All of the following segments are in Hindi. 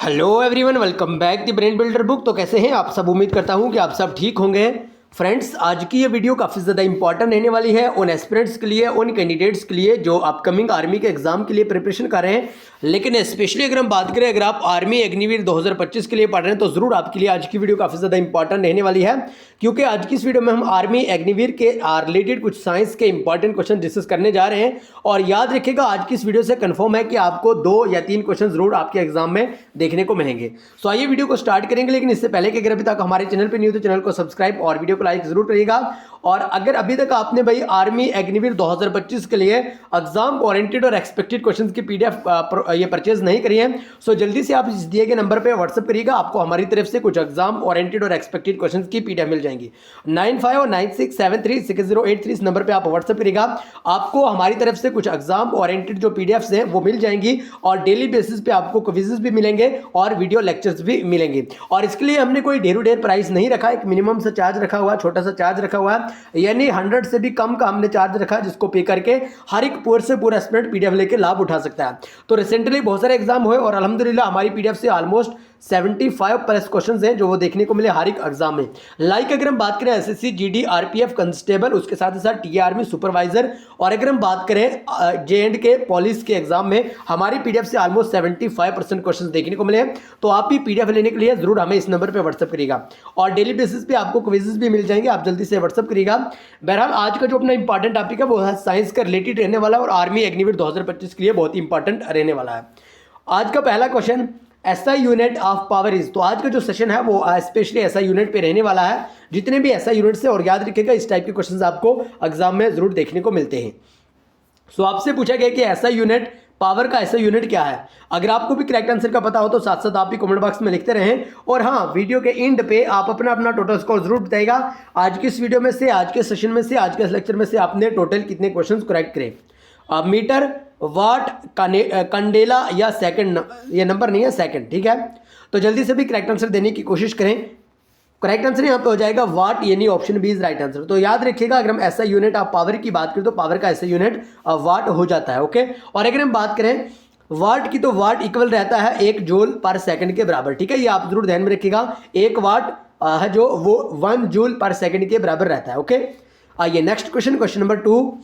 Hello everyone, welcome back the brain builder book. तो कैसे हैं आप सब? उम्मीद करता हूं कि आप सब ठीक होंगे। फ्रेंड्स, आज की ये वीडियो काफ़ी ज़्यादा इंपॉर्टेंट रहने वाली है उन एस्पिरेंट्स के लिए, उन कैंडिडेट्स के लिए जो अपकमिंग आर्मी के एग्जाम के लिए प्रिपरेशन कर रहे हैं। लेकिन स्पेशली अगर हम बात करें, अगर आप आर्मी अग्निवीर 2025 के लिए पढ़ रहे हैं तो ज़रूर आपके लिए आज की वीडियो काफ़ी ज़्यादा इंपॉर्टेंट रहने वाली है, क्योंकि आज की इस वीडियो में हम आर्मी अग्निवीर के रिलेटेड कुछ साइंस के इंपॉर्टेंट क्वेश्चन डिस्कस करने जा रहे हैं। और याद रखिएगा, आज की इस वीडियो से कंफर्म है कि आपको 2 या 3 क्वेश्चन जरूर आपके एग्जाम में देखने को मिलेंगे। सो आइए वीडियो को स्टार्ट करेंगे, लेकिन इससे पहले कि अगर अभी तक हमारे चैनल पर न्यू तो चैनल को सब्सक्राइब और वीडियो को लाइक जरूर करिएगा। और अगर अभी तक आपने भाई आर्मी अग्निवीर 2025 के लिए एग्जाम ओरिएंटेड और एक्सपेक्टेड क्वेश्चंस की पीडीएफ ये परचेज नहीं करी है, सो जल्दी से आप इस दिए गए नंबर पे व्हाट्सएप करिएगा। आपको हमारी तरफ से कुछ एग्जाम ओरिएंटेड और एक्सपेक्टेड क्वेश्चंस की पीडीएफ मिल जाएंगी। 9596736083 इस नंबर पे आप व्हाट्सएप करिएगा। आपको हमारी तरफ से कुछ एग्जाम ओरिएंटेड जो पीडीएफ्स हैं वो मिल जाएंगी, और डेली बेसिस पे आपको क्विज़ेस भी मिलेंगे और वीडियो लेक्चर्स भी मिलेंगे। और इसके लिए हमने कोई ढेरों ढेर प्राइस नहीं रखा, एक मिनिमम सा चार्ज रखा हुआ है, छोटा सा चार्ज रखा हुआ है, यानी 100 से भी कम का हमने चार्ज रखा है, जिसको पे करके हर एक पूरे से पूरा एस्पिरेंट पीडीएफ लेके लाभ उठा सकता है। तो रिसेंटली बहुत सारे एग्जाम हुए और अल्हम्दुलिल्लाह हमारी पीडीएफ से ऑलमोस्ट 75 प्लस क्वेश्चंस हैं जो वो देखने को मिले हर एक एग्जाम में। लाइक अगर हम बात करें एसएससी, जीडी, आरपीएफ, कांस्टेबल, उसके साथ ही साथ टी आर्मी सुपरवाइजर, और अगर हम बात करें जे&के पुलिस के एग्जाम में, हमारी पीडीएफ से ऑलमोस्ट 75% क्वेश्चंस देखने को मिले हैं। तो आप भी पीडीएफ लेने के लिए जरूर हमें इस नंबर पर व्हाट्सएप करिएगा, और डेली बेसिस पे आपको क्विजेस भी मिल जाएंगे, आप जल्दी से व्हाट्सएप करिएगा। बहरहाल आज का जो अपना इंपॉर्टेंट टॉपिक है वो है साइंस का रिलेटेड रहने वाला, और आर्मी अग्निवीर 2025 के लिए बहुत ही इंपॉर्टेंट रहने वाला है। आज का पहला question, SI unit of power is. तो आज का जो सेशन है वो स्पेशली एसआई यूनिट पे रहने वाला है, जितने भी एसआई यूनिट से, और याद रखिएगा इस टाइप के क्वेश्चंस आपको एग्जाम में जरूर देखने को मिलते हैं। सो आपसे पूछा गया कि एसआई यूनिट, पावर का एसआई यूनिट क्या है। अगर आपको भी करेक्ट आंसर का पता हो तो साथ साथ आप भी कमेंट बॉक्स में लिखते रहें, और हाँ, वीडियो के एंड पे आप अपना अपना टोटल स्कोर जरूर बताइएगा। आज की इस वीडियो में से, आज के सेशन में से, आज के इस लेक्चर में से आपने टोटल कितने क्वेश्चन करेक्ट करे। मीटर, वाट, कंडेला या सेकंड, ये नंबर नहीं है, सेकंड, ठीक है। तो जल्दी से भी करेक्ट आंसर देने की कोशिश करें। करेक्ट आंसर यहाँ पे हो जाएगा वाट, यानी option B is right answer. तो याद रखिएगा, अगर हम ऐसा यूनिट ऑफ पावर की बात करें तो पावर का ऐसा यूनिट वाट हो जाता है, ओके। और अगर हम बात करें वाट की, तो वाट इक्वल रहता है 1 जूल पर सेकंड के बराबर, ठीक है। ये आप जरूर ध्यान में रखिएगा, 1 वाट है जो वो 1 जूल पर सेकंड के बराबर रहता है, ओके। आइए नेक्स्ट क्वेश्चन, क्वेश्चन नंबर 2,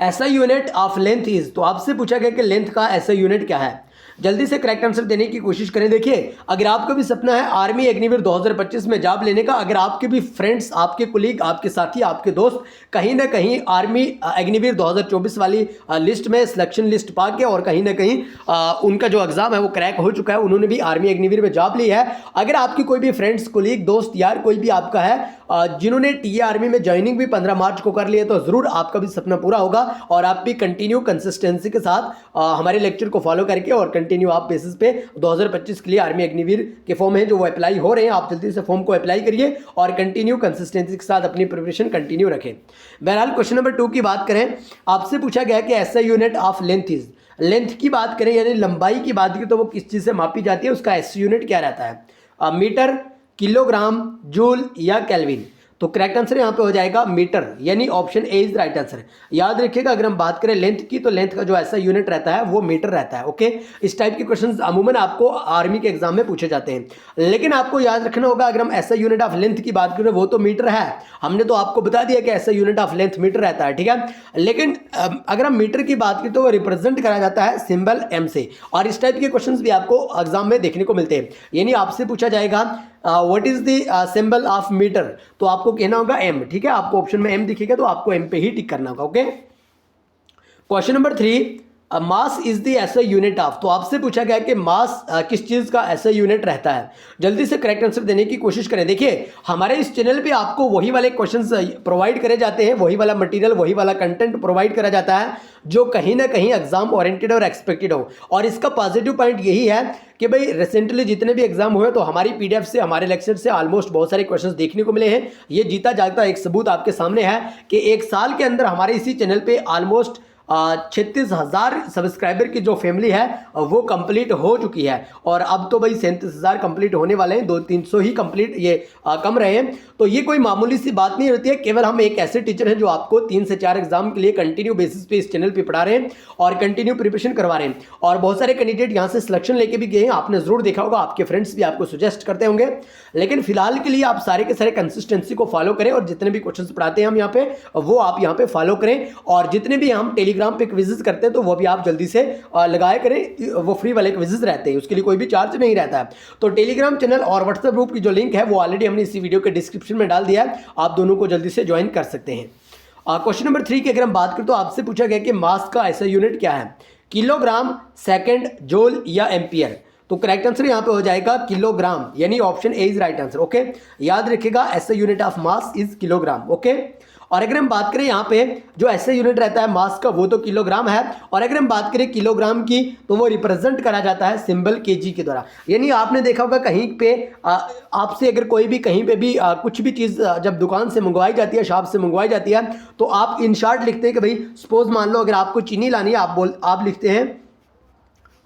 ऐसा यूनिट ऑफ लेंथ इज। तो आपसे पूछा गया कि लेंथ का ऐसा यूनिट क्या है। जल्दी से करेक्ट आंसर देने की कोशिश करें। देखिए, अगर आपका भी सपना है आर्मी अग्निवीर 2025 में जॉब लेने का, अगर आपके भी फ्रेंड्स, आपके कुलीग, आपके साथी, आपके दोस्त कहीं ना कहीं आर्मी अग्निवीर 2024 वाली लिस्ट में सिलेक्शन लिस्ट पा के, और कहीं ना कहीं उनका जो एग्जाम है वो क्रैक हो चुका है, उन्होंने भी आर्मी अग्निवीर में जॉब ली है, अगर आपकी कोई भी फ्रेंड्स, कुलीग, दोस्त, यार कोई भी आपका है जिन्होंने टीए आर्मी में ज्वाइनिंग भी 15 मार्च को कर लिया, तो जरूर आपका भी सपना पूरा होगा, और आप भी कंटिन्यू कंसिस्टेंसी के साथ हमारे लेक्चर को फॉलो करके और कंटिन्यू आप बेसिस पे 2025 के लिए आर्मी अग्निवीर के फॉर्म है जो वो अप्लाई हो रहे हैं, आप जल्दी से फॉर्म को अप्लाई करिए और कंटिन्यू कंसिस्टेंसी के साथ अपनी प्रिपरेशन कंटिन्यू रखें। बहरहाल क्वेश्चन नंबर 2 की बात करें, आपसे पूछा गया कि ऐसा unit of length is. Length की बात करें यानी लंबाई की बात करें तो वो किस चीज से मापी जाती है, उसका एस यूनिट क्या रहता है। मीटर, किलोग्राम, जूल या केल्विन। तो करेक्ट आंसर यहाँ पे हो जाएगा मीटर, यानी option A is right answer. याद रखिएगा, अगर हम बात करें लेंथ की तो लेंथ का जो ऐसा यूनिट रहता है वो मीटर रहता है, ओके। इस टाइप के क्वेश्चंस अमूमन आपको आर्मी के एग्जाम में पूछे जाते हैं, लेकिन आपको याद रखना होगा, अगर हम ऐसा यूनिट ऑफ लेंथ की बात करें वो तो मीटर है, हमने तो आपको बता दिया कि ऐसा यूनिट ऑफ लेंथ मीटर रहता है, ठीक है। लेकिन अगर हम मीटर की बात करें तो वो रिप्रेजेंट करा जाता है सिंबल एम से, और इस टाइप के क्वेश्चन भी आपको एग्जाम में देखने को मिलते हैं। यानी आपसे पूछा जाएगा what is the symbol of metre, तो आपको कहना होगा एम, ठीक है। आपको ऑप्शन में एम दिखेगा तो आपको एम पे ही टिक करना होगा, okay. Question number 3, mass is the ऐसा यूनिट ऑफ। तो आपसे पूछा गया कि मास किस चीज का ऐसा यूनिट रहता है। जल्दी से करेक्ट आंसर देने की कोशिश करें। देखिए, हमारे इस चैनल पे आपको वही वाले क्वेश्चंस प्रोवाइड करे जाते हैं, वही वाला मटेरियल, वही वाला कंटेंट प्रोवाइड करा जाता है जो कहीं ना कहीं एग्जाम ओरिएंटेड और एक्सपेक्टेड हो। और इसका पॉजिटिव पॉइंट यही है कि भाई रिसेंटली जितने भी एग्जाम हुए तो हमारी पीडीएफ से, हमारे लेक्चर से ऑलमोस्ट बहुत सारे क्वेश्चंस देखने को मिले हैं। ये जीता जागता एक सबूत आपके सामने है कि एक साल के अंदर हमारे इसी चैनल पे ऑलमोस्ट 36,000 सब्सक्राइबर की जो फैमिली है वो कंप्लीट हो चुकी है। और अब तो भाई 37,000 कंप्लीट होने वाले हैं, 200-300 ही कंप्लीट ये कम रहे हैं। तो ये कोई मामूली सी बात नहीं होती है। केवल हम एक ऐसे टीचर हैं जो आपको 3 से 4 एग्जाम के लिए कंटिन्यू बेसिस पे इस चैनल पे पढ़ा रहे हैं और कंटिन्यू प्रिपरेशन करवा रहे हैं। और बहुत सारे कैंडिडेट यहाँ से सिलेक्शन लेके भी गए हैं, आपने जरूर देखा होगा, आपके फ्रेंड्स भी आपको सजेस्ट करते होंगे। लेकिन फिलहाल के लिए आप सारे के सारे कंसिस्टेंसी को फॉलो करें और जितने भी क्वेश्चन पढ़ाते हैं हम यहाँ पे वो आप यहाँ पे फॉलो करें। और जितने भी हम टेलीग्राम पे क्विज़ करते हैं तो वो भी आप जल्दी से लगाया करें, वो फ्री वाले क्विज़ रहते हैं, उसके लिए कोई भी चार्ज नहीं रहता है। तो टेलीग्राम चैनल और व्हाट्सएप ग्रुप की जो लिंक है वो ऑलरेडी हमने इसी वीडियो के डिस्क्रिप्शन में डाल दिया है, आप दोनों को जल्दी से ज्वाइन कर सकते हैं। क्वेश्चन नंबर 3 की अगर हम बात करें तो आपसे पूछा गया कि मास का ऐसा यूनिट क्या है, किलोग्राम, सेकंड, जूल या एम्पियर। तो करेक्ट आंसर यहां पे हो जाएगा किलोग्राम, यानी option A is right answer. Okay, याद रखिएगा ऐसा unit of mass is kilogram. Okay, और अगर हम बात करें यहाँ पे जो ऐसा यूनिट रहता है मास का वो तो किलोग्राम है। और अगर हम बात करें किलोग्राम की तो वो रिप्रेजेंट करा जाता है सिंबल केजी के द्वारा। यानी आपने देखा होगा कहीं पे आपसे अगर कोई भी कहीं पे भी कुछ भी चीज़ जब दुकान से मंगवाई जाती है, शॉप से मंगवाई जाती है, तो आप इन शॉर्ट लिखते हैं कि भाई सपोज मान लो अगर आपको चीनी लानी है, आप लिखते हैं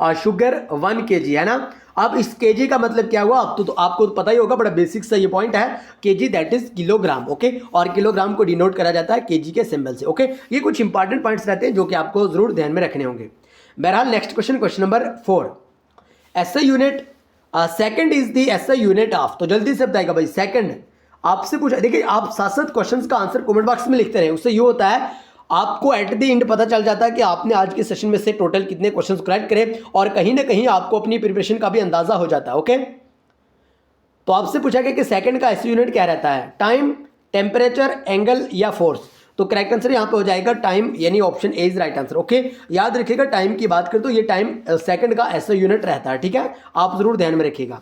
शुगर 1 kg, है ना। अब इस केजी का मतलब क्या हुआ, अब तो आपको पता ही होगा, बड़ा बेसिक सा ये पॉइंट है, KG that is kilogram. Okay, और किलोग्राम को डिनोट करा जाता है केजी के सिंबल से। ओके, ये कुछ इंपॉर्टेंट पॉइंट्स रहते हैं जो कि आपको जरूर ध्यान में रखने होंगे। बहरहाल next question number 4, SI unit second is the SI unit of. तो जल्दी से बताएगा भाई सेकंड, आपसे पूछा, देखिए आप 7 क्वेश्चन का आंसर कमेंट बॉक्स में लिखते रहे, उससे ये होता है आपको एट द एंड पता चल जाता है कि आपने आज के सेशन में से टोटल कितने क्वेश्चंस करेक्ट करे और कहीं ना कहीं आपको अपनी प्रिपरेशन का भी अंदाजा हो जाता है। ओके, तो आपसे पूछा गया कि सेकंड का एसआई यूनिट क्या रहता है, टाइम, टेम्परेचर, एंगल या फोर्स। तो करेक्ट आंसर यहां पे हो जाएगा टाइम, यानी option A is right answer. Okay, याद रखिएगा टाइम की बात करें तो ये टाइम सेकंड का एसआई यूनिट रहता है। ठीक है, आप जरूर ध्यान में रखिएगा।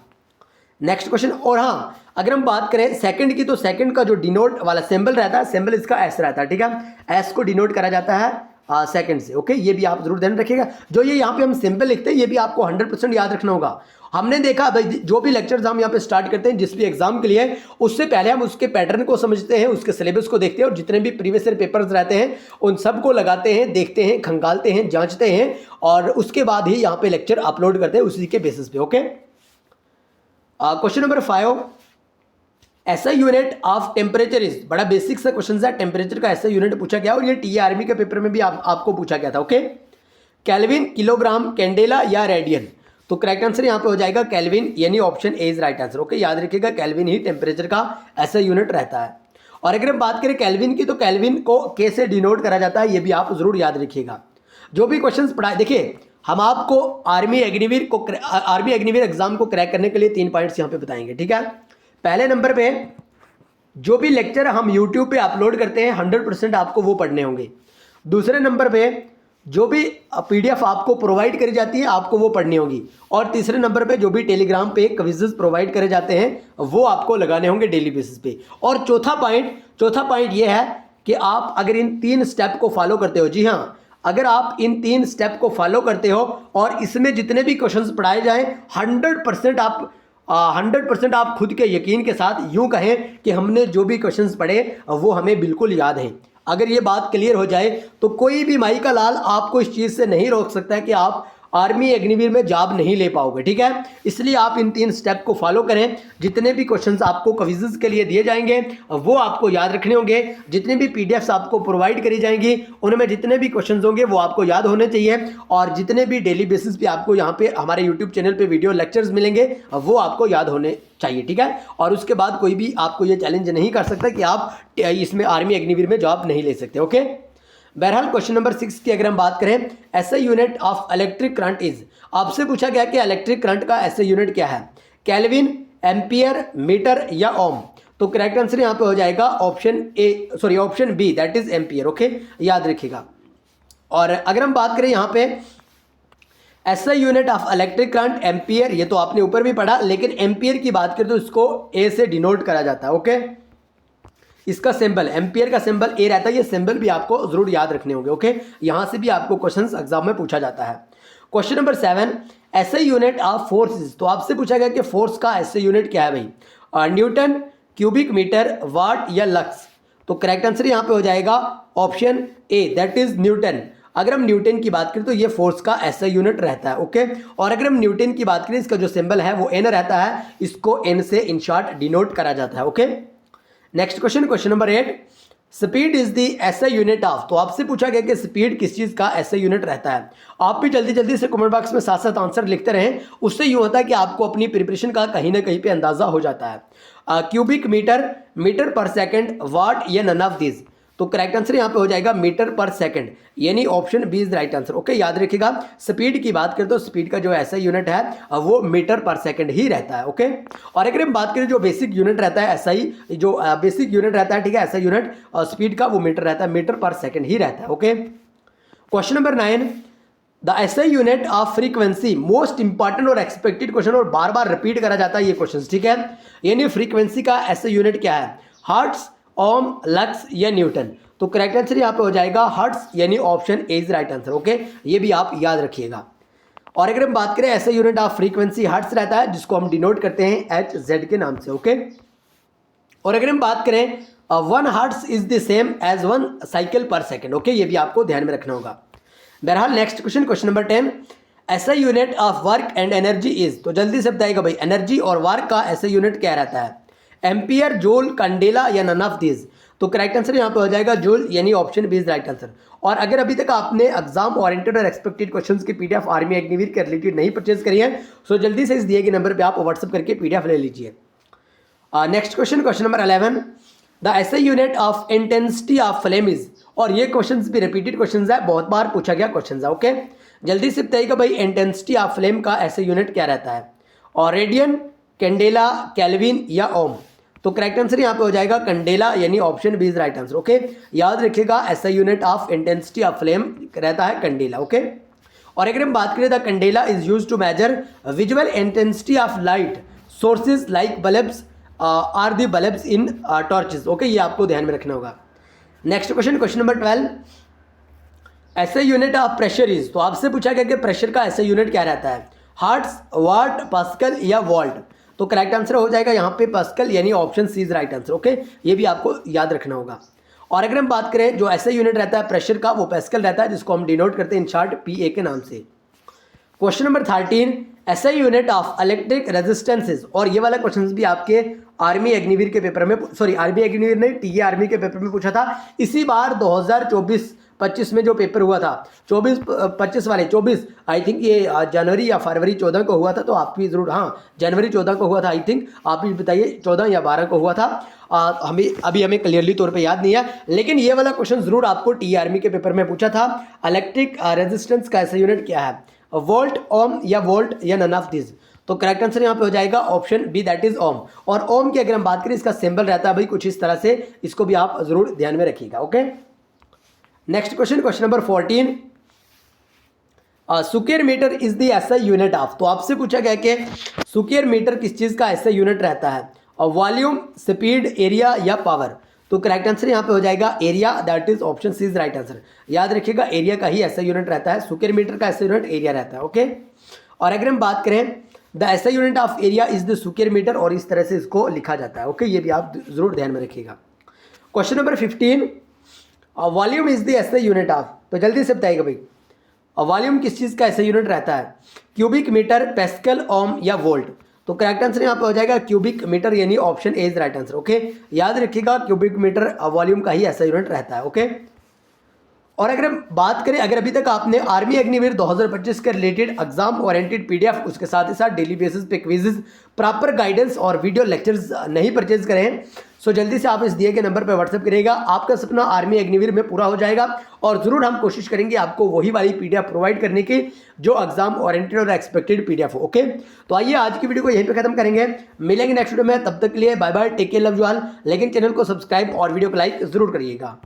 नेक्स्ट क्वेश्चन, और हाँ अगर हम बात करें सेकंड की तो सेकंड का जो डिनोट वाला सिंबल रहता है, सिंबल इसका एस रहता है। ठीक है, एस को डिनोट करा जाता है सेकंड से। ओके, ये भी आप जरूर ध्यान रखिएगा। जो ये यहाँ पे हम सिंबल लिखते हैं ये भी आपको 100% याद रखना होगा। हमने देखा भाई जो भी लेक्चर्स हम यहाँ पे स्टार्ट करते हैं जिस भी एग्जाम के लिए, उससे पहले हम उसके पैटर्न को समझते हैं, उसके सिलेबस को देखते हैं और जितने भी प्रीवियस ईयर पेपर्स रहते हैं उन सबको लगाते हैं, देखते हैं, खंगालते हैं, जांचते हैं और उसके बाद ही यहाँ पे लेक्चर अपलोड करते हैं उसी के बेसिस पे। Okay, question number 5, SI unit of temperature is, बड़ा बेसिक सा क्वेश्चन है, टेम्परेचर का एसआई यूनिट पूछा गया और ये टीए आर्मी के पेपर में भी आपको पूछा गया था। ओके, केल्विन, किलोग्राम, कैंडेला या रेडियन। तो करेक्ट आंसर यहां पे हो जाएगा केल्विन, यानी option A is right answer. Okay, याद रखिएगा केल्विन ही टेम्परेचर का एसआई यूनिट रहता है। और अगर हम बात करें केल्विन की तो केल्विन को के से डिनोट करा जाता है, ये भी आप जरूर याद रखिएगा। जो भी क्वेश्चन पढ़ाए, देखिए हम आपको आर्मी अग्निवीर एग्जाम को क्रैक करने के लिए 3 पॉइंट्स यहाँ पे बताएंगे। ठीक है, पहले नंबर पे जो भी लेक्चर हम यूट्यूब पे अपलोड करते हैं 100% आपको वो पढ़ने होंगे। दूसरे नंबर पे जो भी पीडीएफ आपको प्रोवाइड करी जाती है आपको वो पढ़नी होगी। और तीसरे नंबर पे जो भी टेलीग्राम पे क्विज़ेस प्रोवाइड करे जाते हैं वो आपको लगाने होंगे डेली बेसिस पे। और चौथा पॉइंट ये है कि आप अगर इन 3 स्टेप को फॉलो करते हो, जी हाँ, अगर आप इन 3 स्टेप को फॉलो करते हो और इसमें जितने भी क्वेश्चंस पढ़ाए जाएं 100% आप खुद के यकीन के साथ यूं कहें कि हमने जो भी क्वेश्चंस पढ़े वो हमें बिल्कुल याद हैं। अगर ये बात क्लियर हो जाए तो कोई भी माई का लाल आपको इस चीज़ से नहीं रोक सकता है कि आप आर्मी अग्निवीर में जॉब नहीं ले पाओगे। ठीक है, इसलिए आप इन 3 स्टेप को फॉलो करें। जितने भी क्वेश्चंस आपको क्विज़ेस के लिए दिए जाएंगे वो आपको याद रखने होंगे। जितने भी पीडीएफ्स आपको प्रोवाइड करी जाएंगी उनमें जितने भी क्वेश्चंस होंगे वो आपको याद होने चाहिए। और जितने भी डेली बेसिस पे आपको यहाँ पे हमारे यूट्यूब चैनल पे वीडियो लेक्चर्स मिलेंगे वो आपको याद होने चाहिए। ठीक है, और उसके बाद कोई भी आपको ये चैलेंज नहीं कर सकता कि आप इसमें आर्मी अग्निवीर में जॉब नहीं ले सकते। ओके, बहरहाल क्वेश्चन नंबर 6 की अगर हम बात करें, SI unit of electric current is. आपसे पूछा गया कि इलेक्ट्रिक करंट का एसआई यूनिट क्या है, केल्विन, एम्पियर, मीटर या ओम। तो करेक्ट आंसर यहाँ पे हो जाएगा option B that is ampere. Okay, याद रखिएगा। और अगर हम बात करें यहाँ पे SI unit of electric current ampere, ये तो आपने ऊपर भी पढ़ा, लेकिन एम्पियर की बात करें तो इसको ए से डिनोट करा जाता है। ओके, इसका सिंबल, एम्पियर का सिंबल ए रहता है, ये सिंबल भी आपको जरूर याद रखने होंगे। ओके, यहां से भी आपको क्वेश्चंस एग्जाम में पूछा जाता है। Question number 7, SI unit of forces. तो आपसे पूछा गया कि फोर्स का एसआई यूनिट क्या है भाई, न्यूटन, क्यूबिक मीटर, वाट या लक्स। तो करेक्ट आंसर यहां पे हो जाएगा option A that is Newton. अगर हम न्यूटन की बात करें तो ये फोर्स का एसआई यूनिट रहता है, ओके। और अगर हम न्यूटन की बात करें, इसका जो सिंबल है वो एन रहता है, इसको एन से इन शॉर्ट डिनोट करा जाता है, okay. Next question, question number 8, speed is the SI unit of. तो आपसे पूछा गया कि स्पीड किस चीज का एसआई यूनिट रहता है। आप भी जल्दी जल्दी से कमेंट बॉक्स में साथ साथ आंसर लिखते रहें, उससे यूँ होता है कि आपको अपनी प्रिपरेशन का कहीं ना कहीं पे अंदाजा हो जाता है। Cubic metre, metre per second, watt या नन ऑफ दिस। तो करेक्ट आंसर यहाँ पे हो जाएगा मीटर पर सेकंड, यानी option B is right answer, okay. याद रखिएगा, स्पीड की बात करें तो स्पीड का जो ऐसा यूनिट है वो मीटर पर सेकंड ही रहता है, ओके। और अगर हम बात करें जो बेसिक यूनिट रहता है एसआई, जो बेसिक यूनिट रहता है, ठीक है, ऐसा यूनिट स्पीड का वो मीटर रहता है, मीटर पर सेकंड ही रहता है, okay. Question number 9, the SI unit of frequency, most important और एक्सपेक्टेड क्वेश्चन, और बार बार रिपीट करा जाता है ये क्वेश्चन, ठीक है। यानी फ्रीक्वेंसी का एसआई यूनिट क्या है, हर्ट्ज, ओम, लक्स या न्यूटन। तो करेक्ट आंसर यहाँ पे हो जाएगा हर्ट्ज, यानी option A is right answer, okay. ये भी आप याद रखिएगा। और अगर हम बात करें ऐसे यूनिट ऑफ फ्रीक्वेंसी, हर्ट्ज रहता है, जिसको हम डिनोट करते हैं एच जेड के नाम से, ओके। और अगर हम बात करें 1 hertz is the same as 1 cycle per second, okay. ये भी आपको ध्यान में रखना होगा। बहरहाल नेक्स्ट क्वेश्चन, क्वेश्चन नंबर 10, ऐसा unit of work and energy is. तो जल्दी से बताइएगा भाई, एनर्जी और वर्क का ऐसा यूनिट क्या रहता है, एम्पियर, जूल, कैंडेला या नन ऑफ दिस। तो करेक्ट आंसर यहाँ पे हो जाएगा जूल, यानी option B is right answer. और अगर अभी तक आपने एग्जाम ओरिएंटेड और एक्सपेक्टेड क्वेश्चंस की पीडीएफ आर्मी अग्निवीर के रिलेटेड नहीं परचेज करी है, सो जल्दी से इस दिए गए नंबर पे आप व्हाट्सएप करके पीडीएफ ले लीजिए। Next question, question number 11, the SI unit of intensity of flame is. और ये क्वेश्चंस भी रिपीटेड क्वेश्चंस है, बहुत बार पूछा गया क्वेश्चन है, ओके। जल्दी से बताइएगा भाई, इंटेंसिटी ऑफ फ्लेम का एसआई यूनिट क्या रहता है, और रेडियन, कैंडेला, केल्विन या ओम। तो करेक्ट आंसर यहाँ पे हो जाएगा कैंडेला, यानी option B is right answer, okay. याद रखिएगा, SI unit of intensity of flame रहता है कैंडेला, ओके। और अगर हम बात करें, the candela is used to measure visual intensity of light sources like bulbs or the bulbs in torches, okay. ये आपको ध्यान में रखना होगा। Next question, question number 12, SI unit of pressure is. तो आपसे पूछा गया कि प्रेशर का एसआई यूनिट क्या रहता है, हर्ट्ज, वाट, पास्कल या वोल्ट। तो करेक्ट आंसर हो जाएगा यहाँ पे पास्कल, यानी option C is right answer, okay. ये भी आपको याद रखना होगा। और अगर हम बात करें जो ऐसा यूनिट रहता है प्रेशर का, वो पास्कल रहता है, जिसको हम डिनोट करते हैं इन शॉर्ट पीए के नाम से। Question number 13, SI unit of electric resistances. और ये वाला क्वेश्चन भी आपके आर्मी अग्निवीर के पेपर में, सॉरी आर्मी अग्निवीर नहीं, टीए आर्मी के पेपर में पूछा था इसी बार 2024-25 में जो पेपर हुआ था, 24-25 वाले 24 आई थिंक ये जनवरी या फरवरी 14 को हुआ था। तो आप भी जरूर, हाँ जनवरी 14 को हुआ था आई थिंक, आप भी बताइए 14 या 12 को हुआ था। हमें क्लियरली तौर पे याद नहीं है, लेकिन ये वाला क्वेश्चन जरूर आपको टी आर्मी के पेपर में पूछा था। इलेक्ट्रिक रेजिस्टेंस का ऐसा यूनिट क्या है, वोल्ट, ओम या वोल्ट या नन ऑफ दिस। तो करेक्ट आंसर यहाँ पे हो जाएगा ऑप्शन बी, दैट इज ओम। और ओम की अगर हम बात करें, इसका सिंबल रहता है भाई कुछ इस तरह से, इसको भी आप जरूर ध्यान में रखिएगा, okay. Next question, question number 14, square metre is the SI unit of. तो आपसे पूछा गया कि स्क्वायर मीटर किस चीज का एसआई यूनिट रहता है, और वॉल्यूम, स्पीड, एरिया या पावर। तो करेक्ट आंसर यहाँ पे हो जाएगा area, that is option C is right answer. याद रखिएगा, एरिया का ही एसआई यूनिट रहता है, स्क्वायर मीटर का एसआई यूनिट एरिया रहता है, ओके। और अगर हम बात करें, the SI unit of area is the square metre, और इस तरह से इसको लिखा जाता है, ओके। ये भी आप जरूर ध्यान में रखिएगा। Question number 15, volume is the SI unit of. तो जल्दी से बताइएगा भाई, वॉल्यूम किस चीज़ का एसआई यूनिट रहता है, क्यूबिक मीटर, पास्कल, ओम या वोल्ट। तो करेक्ट आंसर यहाँ पे हो जाएगा क्यूबिक मीटर, यानी option A is right answer, okay. याद रखिएगा, क्यूबिक मीटर वॉल्यूम का ही एसआई यूनिट रहता है, ओके। और अगर हम बात करें, अगर अभी तक आपने आर्मी अग्निवीर 2025 के रिलेटेड एग्जाम ओरिएंटेड पीडीएफ, उसके साथ ही साथ डेली बेसिस पे क्विजेज, प्रॉपर गाइडेंस और वीडियो लेक्चर्स नहीं परचेज करें हैं, सो जल्दी से आप इस दिए गए नंबर पर व्हाट्सएप करिएगा। आपका सपना आर्मी अग्निवीर में पूरा हो जाएगा, और जरूर हम कोशिश करेंगे आपको वही वाली पीडीएफ प्रोवाइड करने की जो एग्जाम ओरिएंटेड और एक्सपेक्टेड पीडीएफ हो, ओके। तो आइए आज की वीडियो को यहीं पे खत्म करेंगे, मिलेंगे नेक्स्ट वीडियो में, तब तक के लिए bye bye, take care, love you all. लेकिन चैनल को सब्सक्राइब और वीडियो को लाइक जरूर करिएगा।